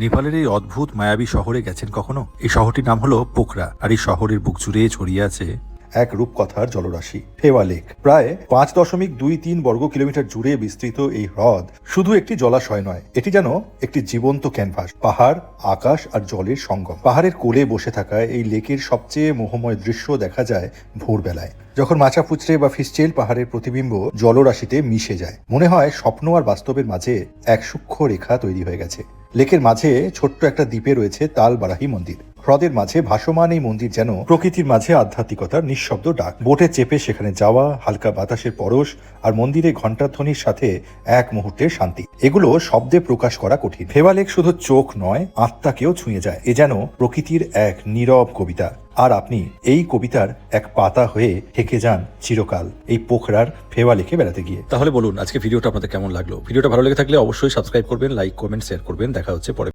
নেপালের এই অদ্ভুত মায়াবী শহরে গেছেন কখনো? এই শহরটির নাম হলো পোখরা, আর এই শহরের বুক জুড়ে ছড়িয়ে আছে এক রূপকথার জলরাশি, ফেওয়া লেক। প্রায় 5.23 বর্গ কিলোমিটার জুড়ে বিস্তৃত এই হ্রদ শুধু একটি জলাশয় নয়, এটি যেন একটি জীবন্ত ক্যানভাস। পাহাড়, আকাশ আর জলের সঙ্গম। পাহাড়ের কোলে বসে থাকা এই লেকের সবচেয়ে মোহময় দৃশ্য দেখা যায় ভোরবেলায়, যখন মাচাপুচড়ে বা ফিসচেল পাহাড়ের প্রতিবিম্ব জলরাশিতে মিশে যায়। মনে হয় স্বপ্ন আর বাস্তবের মাঝে এক সূক্ষ্ম রেখা তৈরি হয়ে গেছে। লেকের মাঝে ছোট্ট একটা দ্বীপে রয়েছে তাল বারাহি মন্দির। হ্রদের মাঝে ভাসমান এই মন্দির যেন প্রকৃতির মাঝে আধ্যাত্মিকতার নিঃশব্দ ডাক। বোটে চেপে সেখানে যাওয়া, হালকা বাতাসের পরশ আর মন্দিরে ঘণ্টাধ্বনির সাথে এক মুহূর্তের শান্তি, এগুলো শব্দে প্রকাশ করা কঠিন। ফেওয়া লেক শুধু চোখ নয়, আত্মাকেও ছুঁয়ে যায়। এ যেন প্রকৃতির এক নীরব কবিতা, আর আপনি এই কবিতার এক পাতা হয়ে থেকে যান চিরকাল এই পোখরার ফেওয়া লেকে বেড়াতে গিয়ে। তাহলে বলুন, আজকে ভিডিওটা আপনাদের কেমন লাগলো? ভিডিওটা ভালো লেগে থাকলে অবশ্যই সাবস্ক্রাইব করবেন, লাইক করবেন, শেয়ার করবেন। দেখা হচ্ছে পরে।